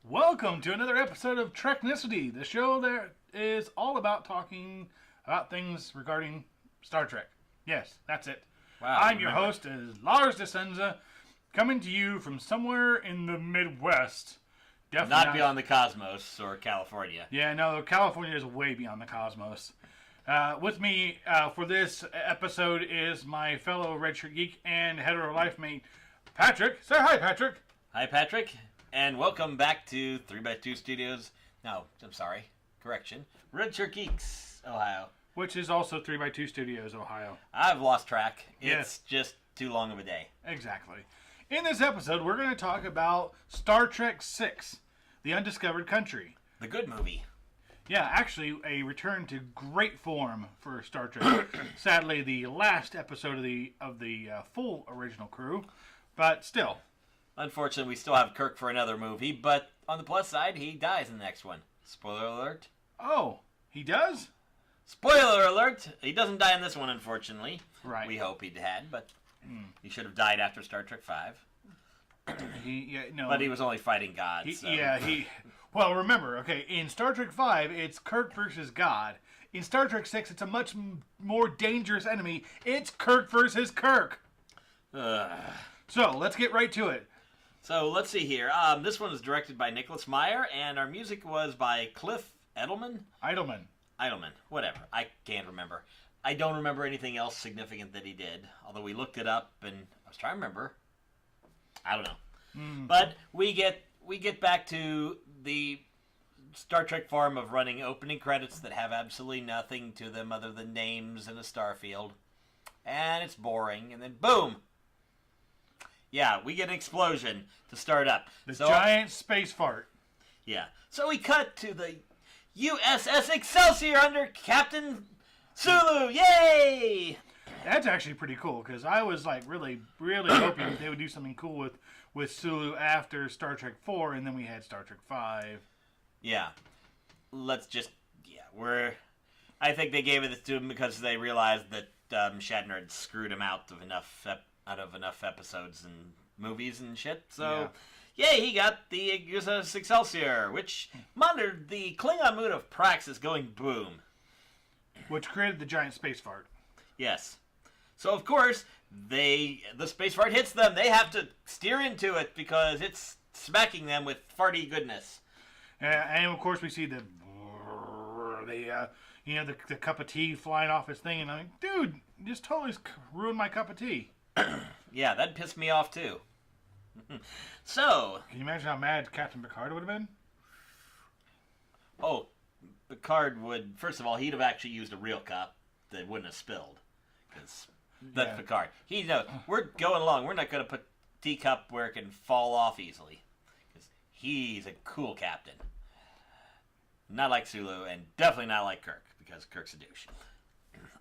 Welcome to another episode of Treknicity, the show that is all about talking about things regarding Star Trek. Yes, that's it. Wow, I'm your host, is Lars Di Scenza, coming to you from somewhere in the Midwest. Definitely Not beyond the cosmos or California. Yeah, no, California is way beyond the cosmos. With me for this episode is my fellow redshirt geek and hetero life mate, Patrick. Say hi, Patrick. Hi, Patrick, and welcome back to 3x2 Studios. No, I'm sorry. Correction. Redshirt Geeks, Ohio. Which is also 3x2 Studios, Ohio. I've lost track. Yes. It's just too long of a day. Exactly. In this episode, we're going to talk about Star Trek VI, The Undiscovered Country. The good movie. Yeah, actually, a return to great form for Star Trek. Sadly, the last episode of the full original crew, but still. Unfortunately, we still have Kirk for another movie, but on the plus side, he dies in the next one. Spoiler alert. Oh, he does? Spoiler alert! He doesn't die in this one, unfortunately. Right. We hope he had, but he should have died after Star Trek V. But he was only fighting God. Well, remember, okay, in Star Trek V, it's Kirk versus God. In Star Trek VI, it's a much more dangerous enemy. It's Kirk versus Kirk. So, let's get right to it. So, let's see here. This one was directed by Nicholas Meyer, and our music was by Cliff Edelman? Eidelman, whatever. I can't remember. I don't remember anything else significant that he did, although we looked it up, and I was trying to remember. I don't know. But we get back to the Star Trek form of running opening credits that have absolutely nothing to them other than names and a starfield. And it's boring. And then boom! Yeah, we get an explosion to start up. The giant space fart. Yeah. So we cut to the USS Excelsior under Captain Sulu. Yay! That's actually pretty cool, because I was like really hoping they would do something cool with Sulu after Star Trek 4, and then we had Star Trek 5. Yeah. I think they gave it to him because they realized that Shatner had screwed him out of enough episodes and movies and shit. So, yay, he got the USS Excelsior, which monitored the Klingon moon of Praxis going boom. Which created the giant space fart. Yes. So, of course, the space fart hits them. They have to steer into it because it's smacking them with farty goodness. And, of course, we see the cup of tea flying off his thing. And I'm like, dude, you just totally ruined my cup of tea. Yeah, that pissed me off, too. So. Can you imagine how mad Captain Picard would have been? Oh, Picard would, first of all, he'd have actually used a real cup that wouldn't have spilled. Because that's Picard. He knows, we're going along. We're not going to put teacup where it can fall off easily. Because he's a cool captain. Not like Sulu, and definitely not like Kirk, because Kirk's a douche.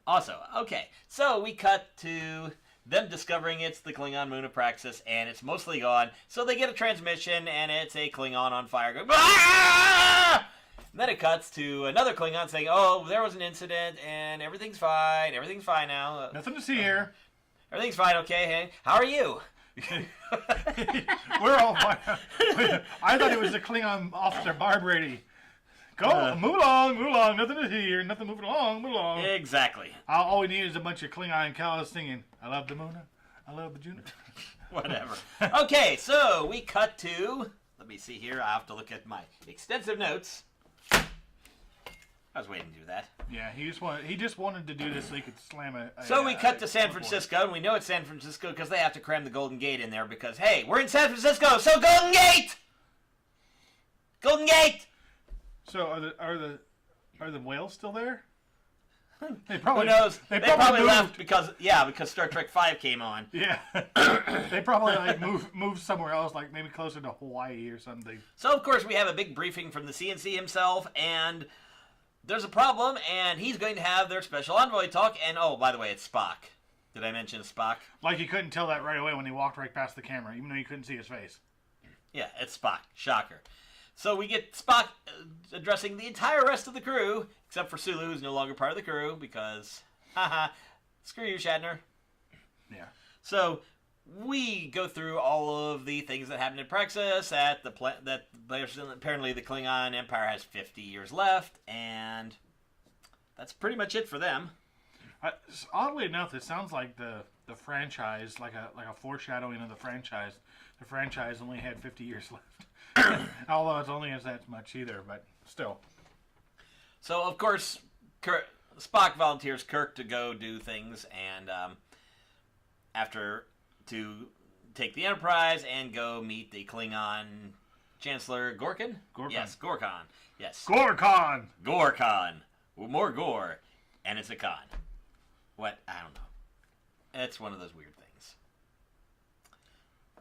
Also, okay, so we cut to them discovering it's the Klingon moon of Praxis, and it's mostly gone. So they get a transmission, and it's a Klingon on fire going, "Ah!" And then it cuts to another Klingon saying, "Oh, there was an incident, and everything's fine. Everything's fine now. Nothing to see here. Everything's fine, okay? Hey, how are you?" We're all fine. I thought it was the Klingon officer, Barb Brady. Move along. Nothing to see here. Nothing moving along. Move along. Exactly. All we need is a bunch of Klingon cows singing, "I love the Muna, I love the Juna." Whatever. Okay, so we cut to, let me see here. I have to look at my extensive notes. I was waiting to do that. Yeah, he just wanted to do this so he could slam a So we cut to San Francisco, and we know it's San Francisco because they have to cram the Golden Gate in there because, hey, we're in San Francisco, so Golden Gate! Golden Gate! So are the whales still there? They probably, who knows? They probably moved. left because Star Trek V came on. Yeah. They probably moved somewhere else, like maybe closer to Hawaii or something. So of course we have a big briefing from the CNC himself, and there's a problem, and he's going to have their special envoy talk, and oh, by the way, it's Spock. Did I mention Spock? Like you couldn't tell that right away when he walked right past the camera, even though you couldn't see his face. Yeah, it's Spock. Shocker. So we get Spock addressing the entire rest of the crew, except for Sulu, who's no longer part of the crew, because, screw you, Shatner. Yeah. So we go through all of the things that happened in Praxis at the that apparently the Klingon Empire has 50 years left, and that's pretty much it for them. Oddly enough, it sounds like the franchise, like a foreshadowing of the franchise. The franchise only had 50 years left, although it's only as that much either, but still. So of course, Spock volunteers Kirk to go do things, and after to take the Enterprise and go meet the Klingon Chancellor Gorkon. Yes, Gorkon. Yes. Gorkon. Well, more gore, and it's a con. What? I don't know. It's one of those weird things.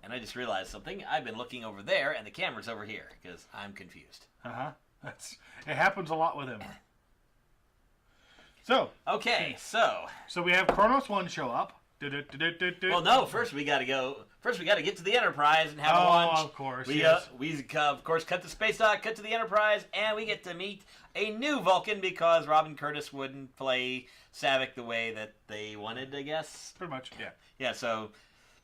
And I just realized something. I've been looking over there, and the camera's over here, because I'm confused. It happens a lot with him. So. Okay, so. So we have Kronos 1 show up. Well, no. First we got to get to the Enterprise and have lunch. Oh, of course. We of course cut to space dock, cut to the Enterprise, and we get to meet a new Vulcan because Robin Curtis wouldn't play Saavik the way that they wanted, I guess. Pretty much, yeah. Yeah. So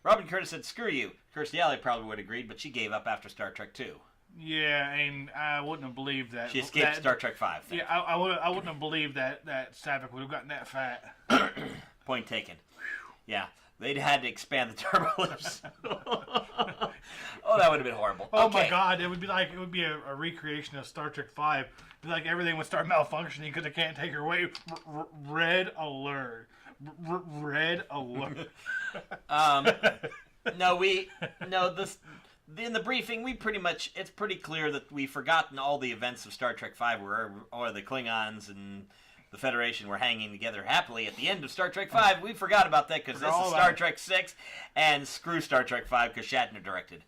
Robin Curtis said, "Screw you." Kirstie Alley probably would have agreed, but she gave up after Star Trek 2. Yeah, and I wouldn't have believed that. She escaped Star Trek 5. Yeah, I wouldn't have believed that Saavik would have gotten that fat. Point taken. Yeah, they'd had to expand the turbo lips. Oh, that would have been horrible. Oh okay. my God, it would be a recreation of Star Trek 5. Like everything would start malfunctioning because it can't take her away. Red alert. Red alert. In the briefing, it's pretty clear that we've forgotten all the events of Star Trek 5 or the Klingons and the Federation were hanging together happily at the end of Star Trek 5. We forgot about that because this is Star Trek 6, and screw Star Trek 5 because Shatner directed.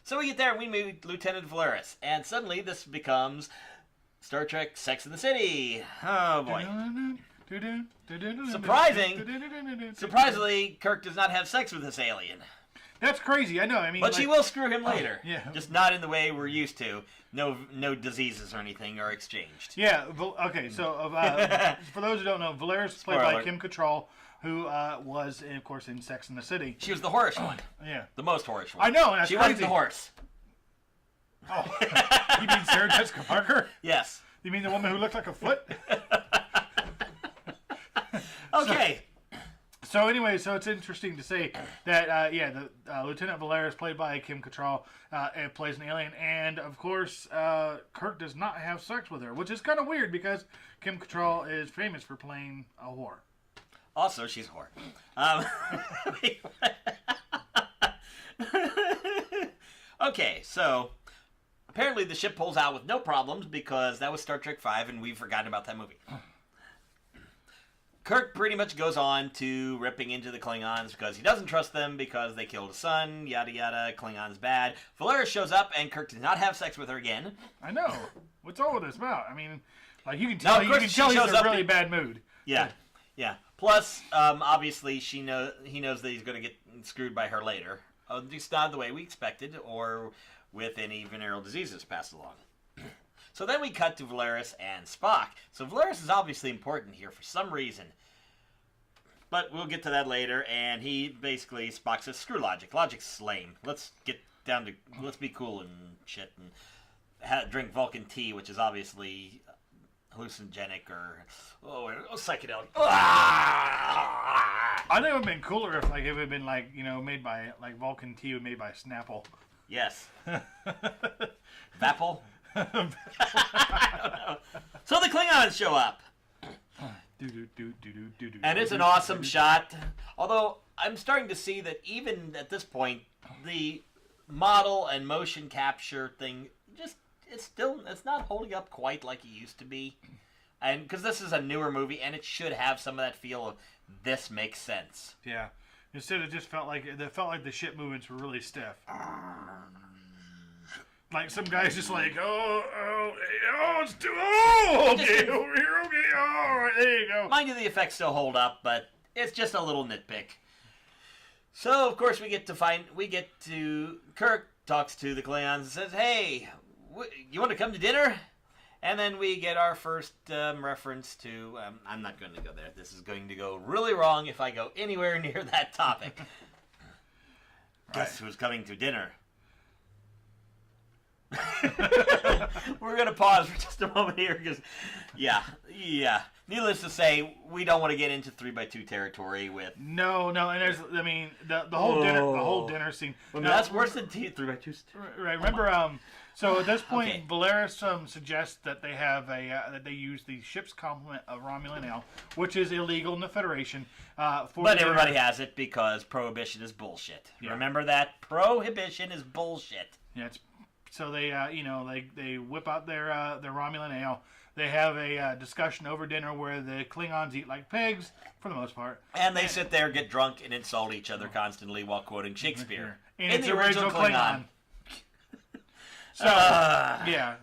So we get there and we meet Lieutenant Valeris, and suddenly this becomes Star Trek Sex and the City. Oh boy. Surprisingly, Kirk does not have sex with this alien. That's crazy. I know. I mean, but she will screw him later. Yeah. Just not in the way we're used to. No diseases or anything are exchanged. Yeah. Okay. So for those who don't know, Valeris played by Kim Cattrall, who was, of course, in Sex and the City. She was the horse one. Yeah. The most horse one. I know. And that's she crazy. was the horse. Oh. You mean Sarah Jessica Parker? Yes. You mean the woman who looked like a foot? Okay. So anyway, so it's interesting to say that, the Lieutenant Valeris, played by Kim Cattrall, plays an alien, and of course, Kirk does not have sex with her, which is kind of weird because Kim Cattrall is famous for playing a whore. Also, she's a whore. Okay, so apparently the ship pulls out with no problems because that was Star Trek 5, and we've forgotten about that movie. Kirk pretty much goes on to ripping into the Klingons because he doesn't trust them because they killed his son, yada yada, Klingons bad. Valeris shows up and Kirk does not have sex with her again. I know. What's all this about? I mean, like you can tell, he's in a really bad mood. Yeah, yeah. Plus, obviously, he knows that he's going to get screwed by her later. Just not the way we expected or with any venereal diseases passed along. So then we cut to Valeris and Spock. So Valeris is obviously important here for some reason. But we'll get to that later, and Spock says, screw logic. Logic's lame. Let's be cool and shit, and drink Vulcan tea, which is obviously hallucinogenic or psychedelic. I think it would have been cooler if it would have been made by Vulcan tea made by Snapple. Yes. Vapple? I don't know. So the Klingons show up. And it's an awesome shot. Although I'm starting to see that even at this point, the model and motion capture thing it's not holding up quite like it used to be. And because this is a newer movie and it should have some of that feel of this makes sense. Yeah. Instead it just felt like the ship movements were really stiff. Like some guy's just like, it's too, okay, over here, okay, all right, there you go. Mind you, the effects still hold up, but it's just a little nitpick. So, of course, Kirk talks to the Klingons and says, hey, you want to come to dinner? And then we get our first reference to... I'm not going to go there. This is going to go really wrong if I go anywhere near that topic. Guess who's coming to dinner? We're going to pause for just a moment here because, yeah. Needless to say, we don't want to get into 3x2 territory with... No, and there's, I mean, the whole dinner scene. Well, now, that's worse than 3x2. Right, remember, so at this point, Valeris suggests that they have that they use the ship's complement of Romulan ale, which is illegal in the Federation. But everybody has it because prohibition is bullshit. Yeah. Remember that? Prohibition is bullshit. Yeah, so they, they whip out their Romulan ale. They have a discussion over dinner where the Klingons eat like pigs, for the most part. And they sit there, get drunk, and insult each other constantly while quoting Shakespeare. In the original Klingon.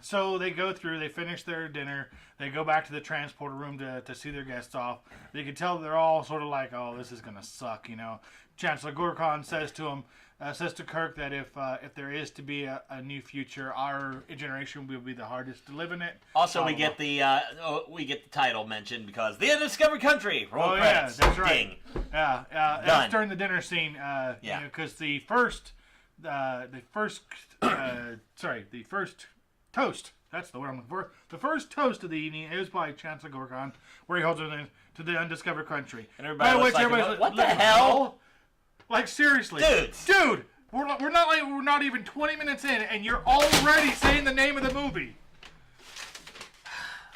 So they go through, they finish their dinner, they go back to the transporter room to see their guests off. You can tell they're all sort of like, oh, this is going to suck, Chancellor Gorkon says to Kirk that if there is to be a new future, our generation will be the hardest to live in it. Also, we get the title mentioned because the Undiscovered Country. Roll credits. Yeah, that's right. Ding. That's during the dinner scene. Because the first toast. That's the word I'm looking for. The first toast of the evening is by Chancellor Gorkon, where he holds it to the Undiscovered Country. And everybody's like, what the hell? Like, seriously. Dude, we're not even 20 minutes in, and you're already saying the name of the movie.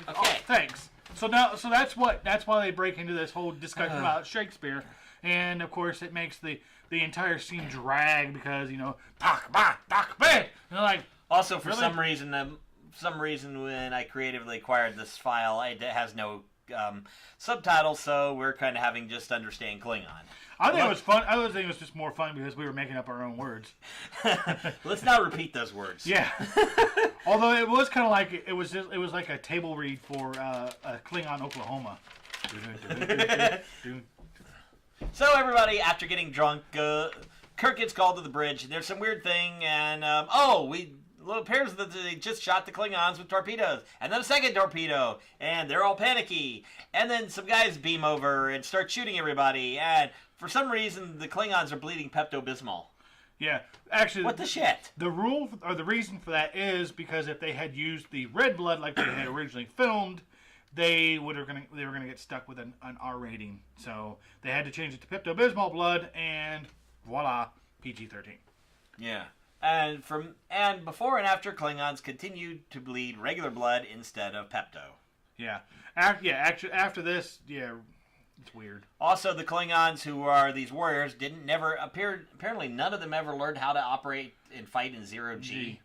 Okay. Oh, thanks. So that's why they break into this whole discussion about Shakespeare, and of course it makes the entire scene drag because talk ba. And they're like, also for really? some reason when I creatively acquired this file, it has no subtitles, so we're kind of having just understand Klingon. I think it was fun. I think it was just more fun because we were making up our own words. Let's not repeat those words. Yeah. Although it was kind of like it was like a table read for Klingon Oklahoma. So everybody, after getting drunk, Kirk gets called to the bridge. There's some weird thing, and it appears that they just shot the Klingons with torpedoes, and then a second torpedo, and they're all panicky. And then some guys beam over and start shooting everybody, and for some reason the Klingons are bleeding Pepto-Bismol. Yeah, actually, what the shit? The rule or the reason for that is because if they had used the red blood like they had originally filmed, they were gonna get stuck with an R rating. So they had to change it to Pepto-Bismol blood, and voila, PG-13. Yeah. And before and after, Klingons continued to bleed regular blood instead of Pepto. Yeah. Actually, after this, it's weird. Also, the Klingons, who are these warriors, apparently none of them ever learned how to operate and fight in zero-G.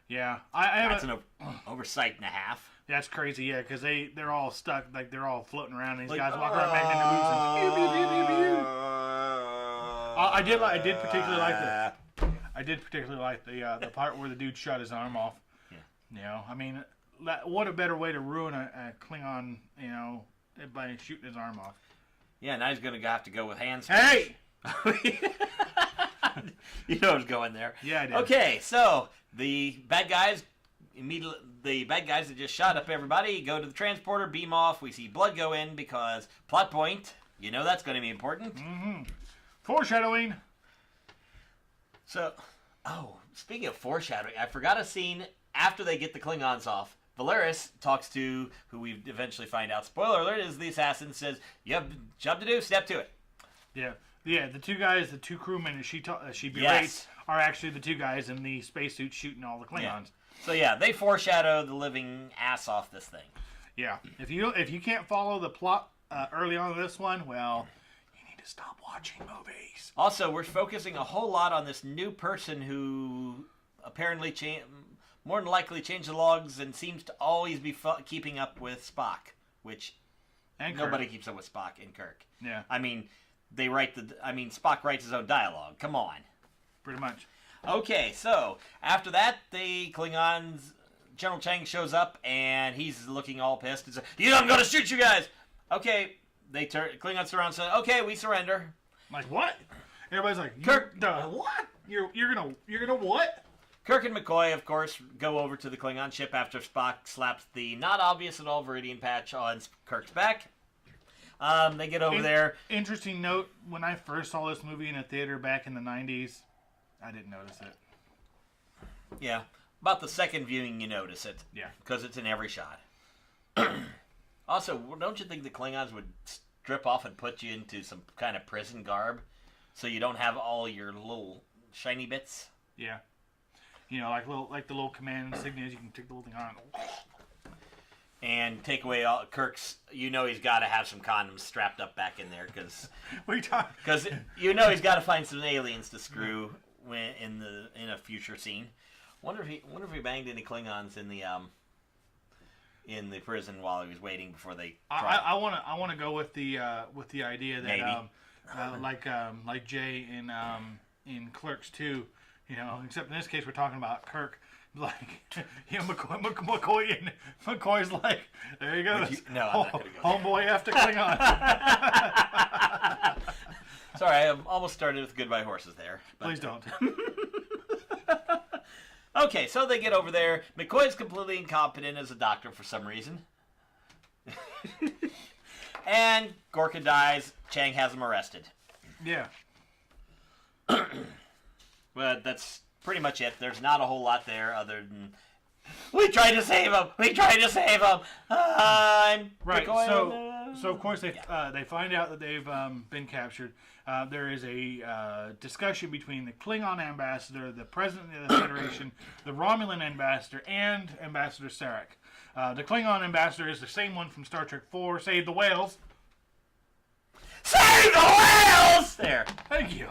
Yeah. That's an oversight and a half. That's crazy, yeah, because they're all stuck, like they're all floating around, and these guys walk around making the moves. I did particularly like the part where the dude shot his arm off. Yeah. I mean, what a better way to ruin a Klingon, by shooting his arm off. Yeah, now he's going to have to go with hands. Hey! You know I was going there. Yeah, I did. Okay, so the bad guys that just shot up everybody go to the transporter, beam off. We see blood go in because plot point. That's going to be important. Mm-hmm. Foreshadowing. So, speaking of foreshadowing, I forgot a scene after they get the Klingons off. Valeris talks to, who we eventually find out, spoiler alert, is the assassin, says, you have a job to do, step to it. Yeah, the two guys, the two crewmen she berates are actually the two guys in the spacesuit shooting all the Klingons. Yeah. So yeah, they foreshadow the living ass off this thing. Yeah, if you can't follow the plot early on in this one, well, you need to stop watching movies. Also, we're focusing a whole lot on this new person who apparently more than likely changed the logs and seems to always be keeping up with Spock, which nobody keeps up with Spock and Kirk. Yeah. I mean, Spock writes his own dialogue. Come on. Pretty much. Okay, so after that, the Klingons, General Chang shows up and he's looking all pissed and says, I'm going to shoot you guys. Okay, Klingons surround and say, okay, we surrender. I'm like, what? Everybody's like, Kirk, what? You're gonna what? Kirk and McCoy, of course, go over to the Klingon ship after Spock slaps the not obvious at all Viridian patch on Kirk's back. They get over there. Interesting note, when I first saw this movie in a theater back in the 90s, I didn't notice it. Yeah. About the second viewing, you notice it. Yeah. Because it's in every shot. Also, don't you think the Klingons would strip off and put you into some kind of prison garb so you don't have all your little shiny bits? Yeah. You know, like the little command insignias, you can take the little thing on. And take away all Kirk's. You know he's got to have some condoms strapped up back in there because. Because you know he's got to find some aliens to screw in a future scene. Wonder if he banged any Klingons in the prison while he was waiting before they. I want to go with the idea that like Jay in Clerks 2, you know, except in this case we're talking about Kirk. Like, you know, McCoy's like, there you go. I'm not gonna go homeboy after Klingon. Sorry, I almost started with Goodbye Horses there. But... Please don't. Okay, so they get over there. McCoy's completely incompetent as a doctor for some reason. And Gorka dies. Chang has him arrested. Yeah. But that's pretty much it. There's not a whole lot there other than we tried to save him. We tried to save him. I'm right. McCoy. So of course they find out that they've been captured. There is a discussion between the Klingon ambassador, the president of the Federation, the Romulan ambassador, and Ambassador Sarek. The Klingon ambassador is the same one from Star Trek 4, Save the Whales. Save the whales! There. Thank you.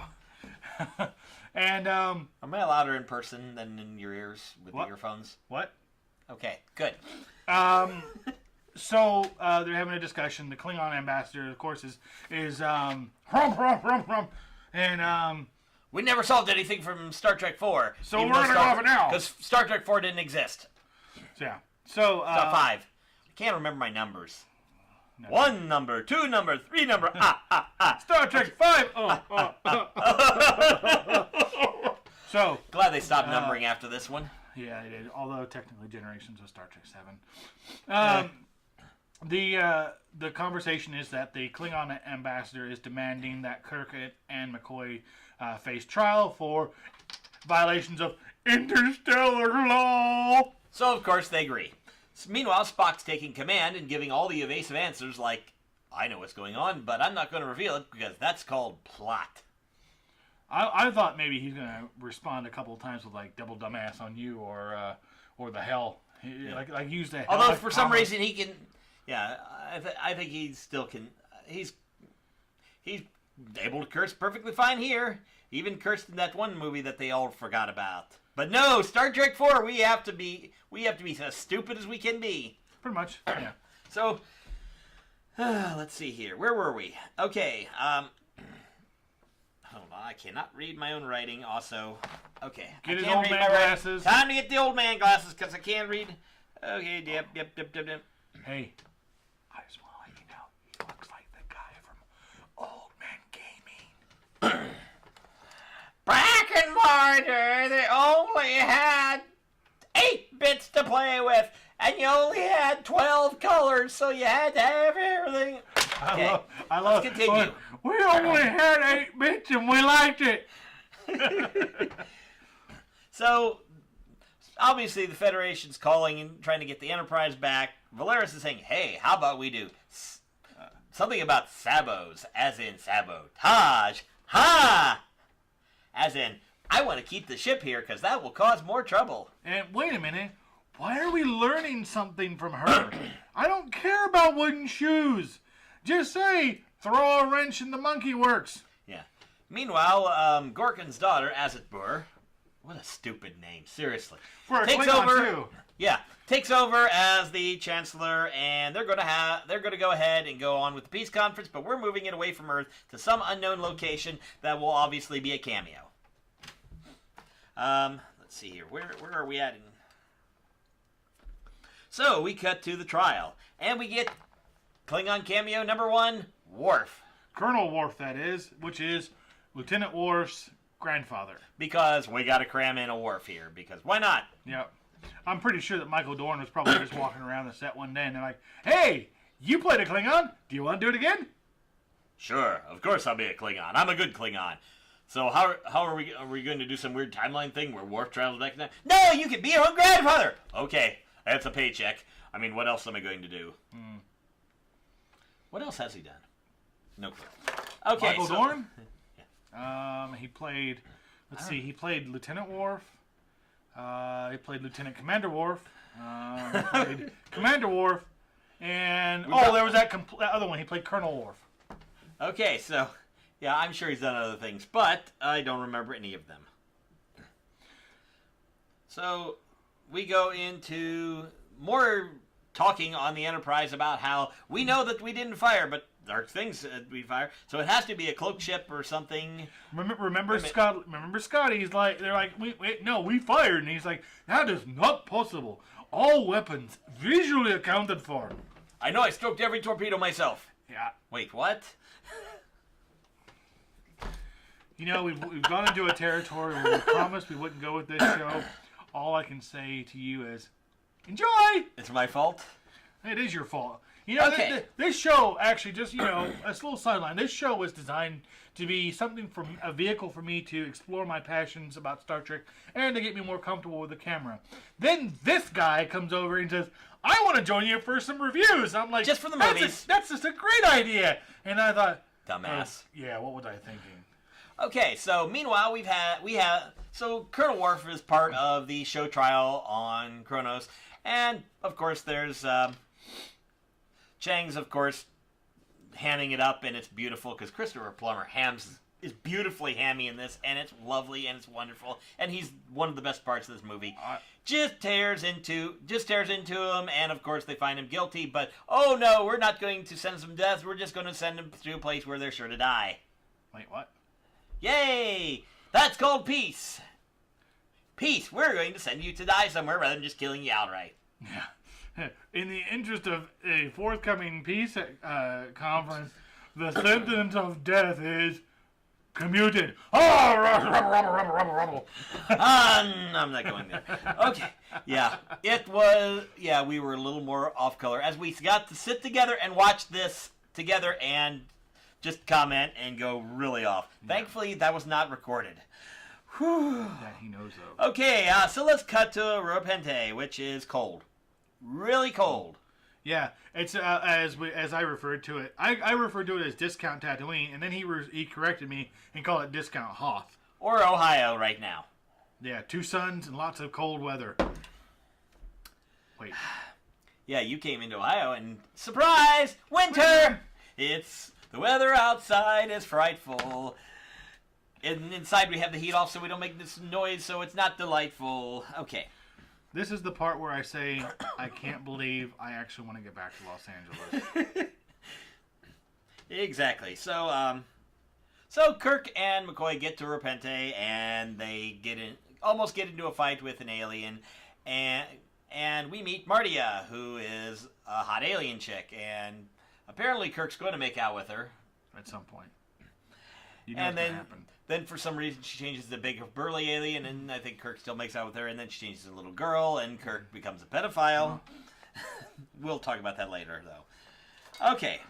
And am I louder in person than in your ears with the earphones? What? Okay, good. So they're having a discussion. The Klingon ambassador, of course, is hrum, and we never solved anything from Star Trek 4. So we're gonna go off it now because Star Trek 4 didn't exist. Yeah. So 5. I can't remember my numbers. No. 1 number, 2 number, 3 number. Star Trek 5. So glad they stopped numbering after this one. Yeah, they did. Although technically Generations was Star Trek 7. The conversation is that the Klingon ambassador is demanding that Kirk and McCoy face trial for violations of interstellar law. So of course they agree. Meanwhile, Spock's taking command and giving all the evasive answers like, I know what's going on, but I'm not going to reveal it because that's called plot. I thought maybe he's going to respond a couple of times with like double dumbass on you or the hell. Yeah. Like use the hell. Although for some reason he can, yeah, I think he still can, he's able to curse perfectly fine here. He even cursed in that one movie that they all forgot about. But no, Star Trek 4, we have to be as stupid as we can be. Pretty much, yeah. So, let's see here. Where were we? Okay, hold on, I cannot read my own writing also. Okay. Get his old man glasses. Time to get the old man glasses because I can't read. Okay, yep. Hey, I just want to let you know, he looks like the guy from Old Man Gaming. Back in Martyr, they only had 8 bits to play with, and you only had 12 colors, so you had to have everything. Okay, let's continue. We only had 8 bits, and we liked it. So, obviously, the Federation's calling and trying to get the Enterprise back. Valeris is saying, hey, how about we do something about sabos, as in sabotage. Ha! As in, I want to keep the ship here because that will cause more trouble. And wait a minute. Why are we learning something from her? I don't care about wooden shoes. Just say, throw a wrench in the monkey works. Yeah. Meanwhile, Gorkin's daughter, Azatbur, what a stupid name, seriously. For a Klingon too. Yeah, takes over as the Chancellor, and they're gonna go ahead and go on with the peace conference, but we're moving it away from Earth to some unknown location that will obviously be a cameo. Let's see here. Where are we at? So we cut to the trial, and we get Klingon cameo number 1, Worf. Colonel Worf, that is, which is Lieutenant Worf's grandfather. Because we got to cram in a Worf here. Because why not? Yep. I'm pretty sure that Michael Dorn was probably just walking around the set one day and they're like, "Hey, you played a Klingon. Do you want to do it again?" Sure, of course I'll be a Klingon. I'm a good Klingon. So how are we going to do some weird timeline thing where Worf travels back in time? No, you can be your own grandfather. Okay, that's a paycheck. I mean, what else am I going to do? What else has he done? No clue. Okay, Michael Dorn. He played. Let's see. He played Lieutenant Worf. He played Lieutenant Commander Worf. He played Commander Worf. And there was that other one. He played Colonel Worf. Okay, so yeah, I'm sure he's done other things, but I don't remember any of them. So we go into more talking on the Enterprise about how we know that we didn't fire, but there are things that we fire, so it has to be a cloak ship or something. Remember Scott? Remember Scotty? He's like, they're like, we fired, and he's like, that is not possible. All weapons visually accounted for. I know I stroked every torpedo myself. Yeah. Wait, what? You know, we've gone into a territory where we promised we wouldn't go with this show. All I can say to you is, enjoy! It's my fault? It is your fault. You know, okay. This show actually just, a little sideline. This show was designed to be something a vehicle for me to explore my passions about Star Trek and to get me more comfortable with the camera. Then this guy comes over and says, I want to join you for some reviews. I'm like, just for the movies. That's just a great idea. And I thought, dumbass. Yeah, what was I thinking? Okay, so meanwhile so Colonel Worf is part of the show trial on Kronos, and of course there's Chang's of course hamming it up, and it's beautiful because Christopher Plummer is beautifully hammy in this, and it's lovely and it's wonderful, and he's one of the best parts of this movie. Just tears into him, and of course they find him guilty, but oh no, we're not going to send him to death, we're just going to send him to a place where they're sure to die. Wait, what? Yay! That's called peace. Peace. We're going to send you to die somewhere rather than just killing you outright. Yeah. In the interest of a forthcoming peace conference, the sentence of death is commuted. Oh, rubble. I'm not going there. Okay. Yeah. It was. Yeah, we were a little more off color as we got to sit together and watch this together and just comment and go really off. Yeah. Thankfully, that was not recorded. Whew. That he knows of. Okay, so let's cut to Ropente, which is cold. Really cold. Yeah, it's as I referred to it. I referred to it as Discount Tatooine, and then he corrected me and called it Discount Hoth. Or Ohio right now. Yeah, 2 suns and lots of cold weather. Wait. Yeah, you came into Ohio and surprise, winter! It's the weather outside is frightful. And inside we have the heat off so we don't make this noise, so it's not delightful. Okay. This is the part where I say, I can't believe I actually want to get back to Los Angeles. Exactly. So Kirk and McCoy get to Ropente, and they almost get into a fight with an alien, and we meet Martia, who is a hot alien chick, and apparently Kirk's going to make out with her. At some point. You know what's going to happen. Then for some reason she changes to a big burly alien, and I think Kirk still makes out with her, and then she changes to a little girl, and Kirk becomes a pedophile. We'll talk about that later, though. Okay.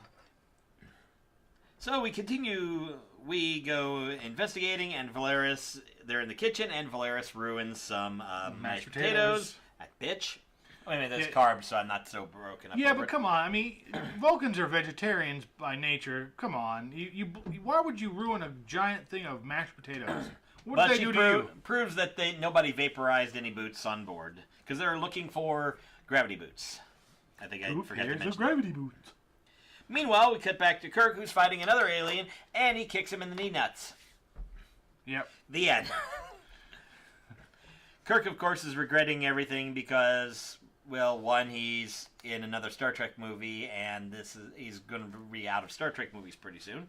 So we continue. We go investigating, and they're in the kitchen, and Valeris ruins some mashed potatoes. Bitch. I mean, that's carbs, so I'm not so broken up. Yeah, but come on. I mean, Vulcans are vegetarians by nature. Come on. Why would you ruin a giant thing of mashed potatoes? What did they do to you? Proves that nobody vaporized any boots on board because they're looking for gravity boots. I think I forgot to mention the gravity boots. Meanwhile, we cut back to Kirk, who's fighting another alien, and he kicks him in the knee nuts. Yep. The end. Kirk, of course, is regretting everything because, well, one, he's in another Star Trek movie, and he's going to be out of Star Trek movies pretty soon.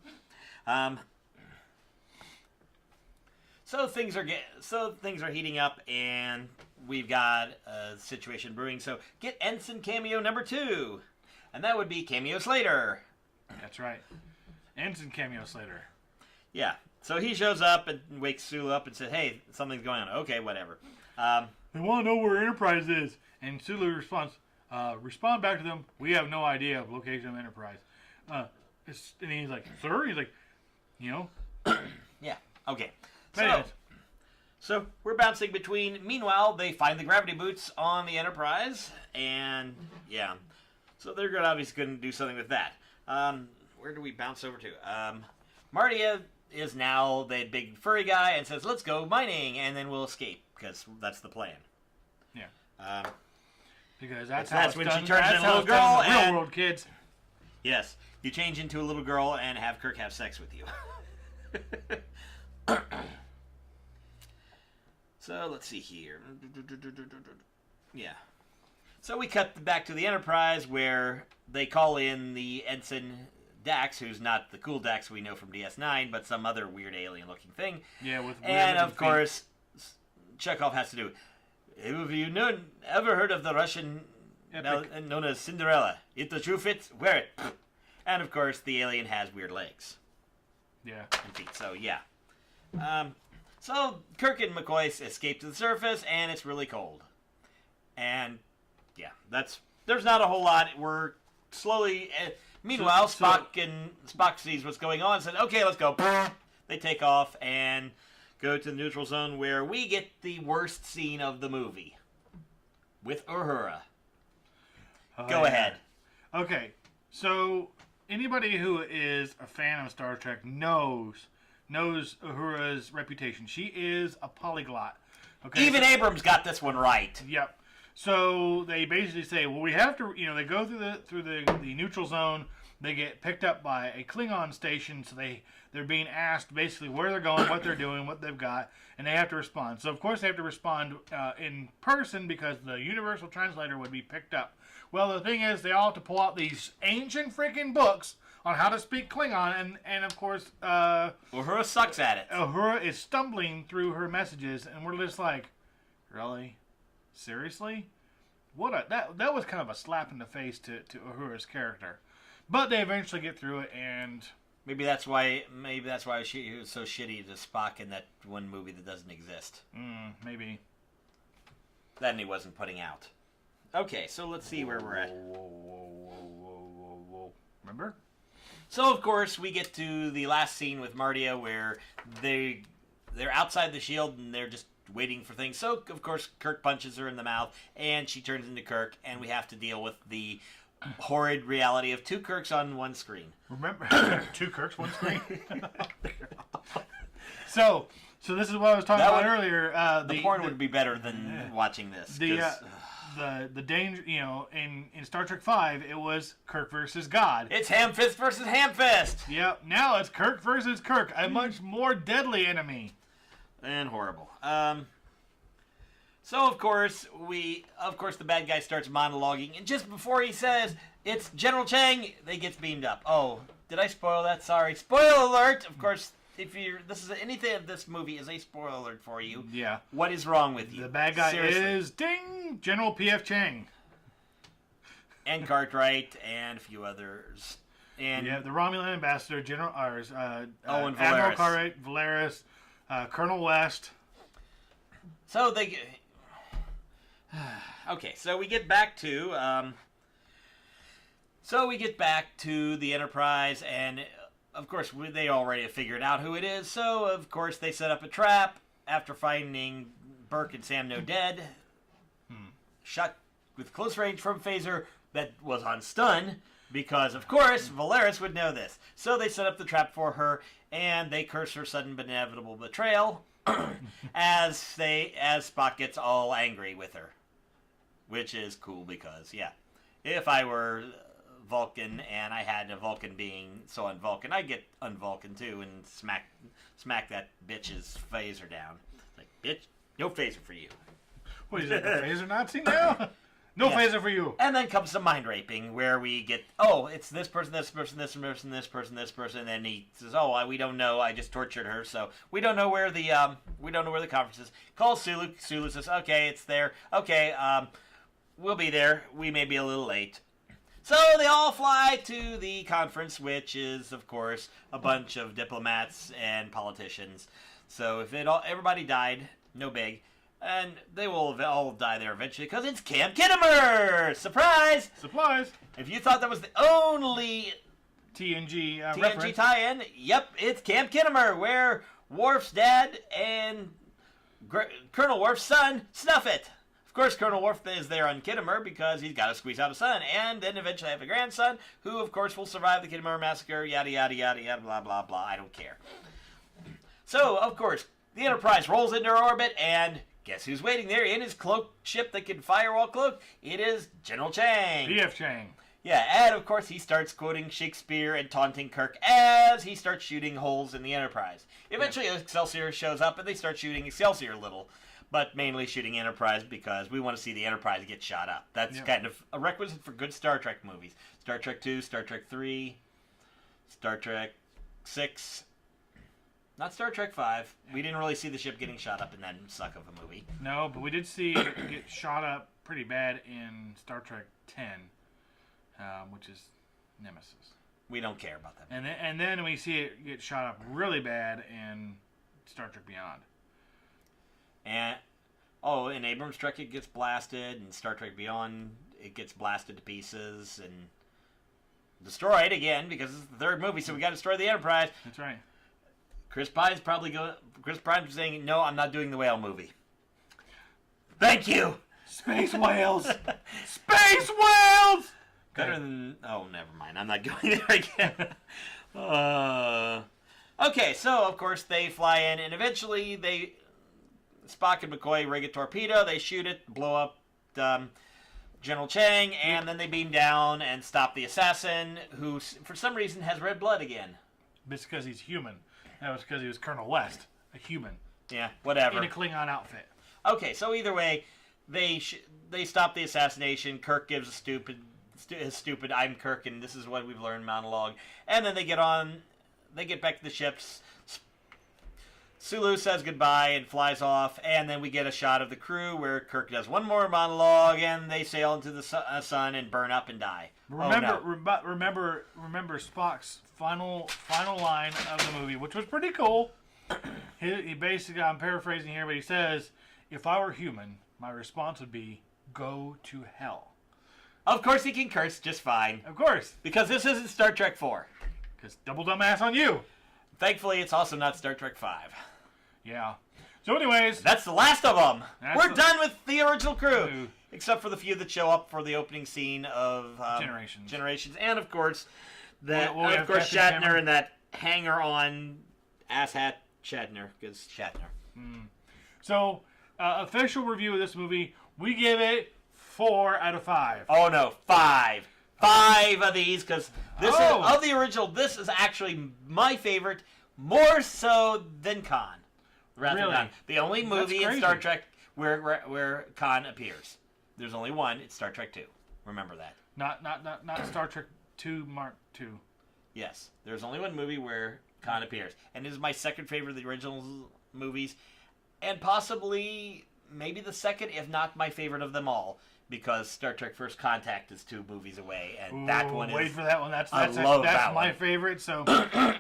So things are heating up, and we've got a situation brewing. So get Ensign cameo number 2, and that would be Cameo Slater. That's right, Ensign cameo Slater. Yeah. So he shows up and wakes Sulu up and says, hey, something's going on. Okay, whatever. They want to know where Enterprise is. And Sulu responds, respond back to them. We have no idea of location of Enterprise. And he's like, sir? He's like, Yeah, okay. Anyways. So we're bouncing between. Meanwhile, they find the gravity boots on the Enterprise. And, yeah. So they're obviously going to do something with that. Where do we bounce over to? Martia is now the big furry guy and says, let's go mining, and then we'll escape, because that's the plan. Yeah. Because that's when she turns into a little girl. Real world, kids. Yes. You change into a little girl and have Kirk have sex with you. So, let's see here. Yeah. So we cut back to the Enterprise, where they call in the Ensign Dax, who's not the cool Dax we know from DS9, but some other weird alien-looking thing. Yeah, with and of course, Chekhov has to do. Have you ever heard of the Russian known as Cinderella? If the shoe fits, wear it. And of course, the alien has weird legs. Yeah. And feet. So yeah. So Kirk and McCoy escape to the surface, and it's really cold. And yeah, there's not a whole lot. We're slowly. Meanwhile, Spock sees what's going on and says, okay, let's go. They take off and go to the neutral zone, where we get the worst scene of the movie with Uhura. Go ahead. Okay, so anybody who is a fan of Star Trek knows Uhura's reputation. She is a polyglot. Okay, Even Abrams got this one right. Yep. So they basically say, well, we have to, they go through the neutral zone. They get picked up by a Klingon station, so they're being asked basically where they're going, what they're doing, what they've got, and they have to respond. So of course they have to respond in person, because the universal translator would be picked up. Well, the thing is, they all have to pull out these ancient freaking books on how to speak Klingon, and of course, Uhura sucks at it. Uhura is stumbling through her messages, and we're just like, really? Seriously? That was kind of a slap in the face to Uhura's character. But they eventually get through it, and maybe that's why she was so shitty to Spock in that one movie that doesn't exist. Maybe. That he wasn't putting out. Okay, so let's see where we're at. Whoa. Remember? So of course we get to the last scene with Martia, where they're outside the shield and they're just waiting for things. So of course Kirk punches her in the mouth, and she turns into Kirk, and we have to deal with the horrid reality of two Kirks on one screen. Remember, two Kirks, one screen. So this is what I was talking about earlier. The porn would be better than watching this. The danger, in Star Trek V, it was Kirk versus God. It's Ham-Fist versus Ham-Fist. Yep. Now it's Kirk versus Kirk, a much more deadly enemy. And horrible. So of course the bad guy starts monologuing, and just before he says it's General Chang, they gets beamed up. Oh, did I spoil that? Sorry. Spoiler alert. Of course, anything of this movie is a spoiler alert for you. Yeah. What is wrong with you? The bad guy Seriously. is General P.F. Chang. And Cartwright and a few others. And the Romulan ambassador, and Admiral Valeris. Cartwright, Valeris, Colonel West. So they. Okay, so we get back to the Enterprise, and of course they already have figured out who it is. So of course they set up a trap after finding Burke and Samno dead, shot with close range from phaser that was on stun, because of course Valeris would know this. So they set up the trap for her, and they curse her sudden but inevitable betrayal as Spock gets all angry with her. Which is cool, because, yeah, if I were Vulcan and I had a Vulcan being so un-Vulcan, I'd get un-Vulcan too and smack that bitch's phaser down. Like, bitch, no phaser for you. What is that, a phaser Nazi now? No phaser for you. And then comes some mind raping, where we get, it's this person, this person, this person, this person, this person, and then he says, we don't know, I just tortured her, so we don't know where the conference is. Calls Sulu. Sulu says, okay, it's there. Okay, we'll be there. We may be a little late. So they all fly to the conference, which is, of course, a bunch of diplomats and politicians. So if everybody died, no big. And they will all die there eventually because it's Camp Kittimer! Surprise! Supplies. If you thought that was the only TNG TNG reference. tie-in, yep, it's Camp Kittimer, where Worf's dad and Colonel Worf's son snuff it. Of course, Colonel Worf is there on Kittimer because he's got to squeeze out a son, and then eventually have a grandson who, of course, will survive the Kittimer massacre, yada, yada, yada, yada, blah, blah, blah. I don't care. So, of course, the Enterprise rolls into orbit, and guess who's waiting there in his cloaked ship that can fire while cloaked? It is General Chang. B.F. Chang. Yeah, and of course he starts quoting Shakespeare and taunting Kirk as he starts shooting holes in the Enterprise. Eventually Excelsior shows up and they start shooting Excelsior a little, but mainly shooting Enterprise because we want to see the Enterprise get shot up. That's kind of a requisite for good Star Trek movies. Star Trek 2, Star Trek 3, Star Trek 6, not Star Trek 5. We didn't really see the ship getting shot up in that suck of a movie. No, but we did see it get shot up pretty bad in Star Trek 10. Which is Nemesis. We don't care about that. And then we see it get shot up really bad in Star Trek Beyond. And in Abrams' Trek it gets blasted, and Star Trek Beyond it gets blasted to pieces and destroyed again because it's the third movie, so we got to destroy the Enterprise. That's right. Chris Pine's saying, "No, I'm not doing the whale movie." Thank you. Space whales. Space whales. Better than... Oh, never mind. I'm not going there again. Okay, so, of course, they fly in, and eventually Spock and McCoy rig a torpedo, they shoot it, blow up General Chang, and then they beam down and stop the assassin, who, for some reason, has red blood again. It's because he's human. That was because he was Colonel West, a human. Yeah, whatever. In a Klingon outfit. Okay, so either way, they stop the assassination. Kirk gives his stupid "I'm Kirk and this is what we've learned" monologue, and then they get back to the ships. Sulu says goodbye and flies off, and then we get a shot of the crew where Kirk does one more monologue, and they sail into the sun and burn up and die. Remember Spock's final line of the movie, which was pretty cool. He basically, I'm paraphrasing here, but he says, "If I were human, my response would be, go to hell." Of course he can curse just fine. Of course. Because this isn't Star Trek 4. Because double dumbass on you. Thankfully, it's also not Star Trek 5. Yeah. So anyways. That's the last of them. We're done with the original crew. Except for the few that show up for the opening scene of Generations. And, of course, Shatner and that hanger-on asshat Shatner. Because Shatner. So, official review of this movie, we give it 4 out of 5. Oh no, 5. 5 of these, because this is of the original. This is actually my favorite, more so than Khan. Really? The only movie in Star Trek where Khan appears. There's only one. It's Star Trek 2. Remember that. Not Star Trek 2 Mark II. Yes, there's only one movie where Khan appears, and it is my second favorite of the original movies, and possibly maybe the second, if not my favorite of them all. Because Star Trek First Contact is 2 movies away, and that one is... Wait for that one. That's that my one. favorite. So,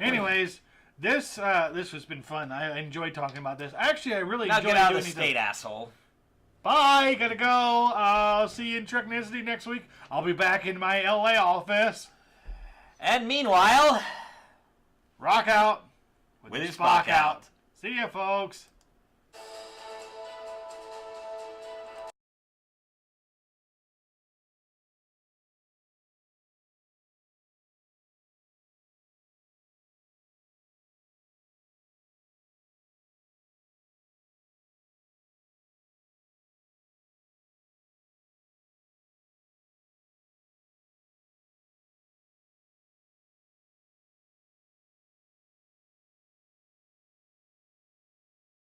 anyways, this has been fun. I enjoyed talking about this. Actually, I really enjoyed doing it. Now get out of the state, asshole. Bye. Gotta go. I'll see you in Treknicity next week. I'll be back in my LA office. And meanwhile... Rock out. With his Spock out. See ya, folks.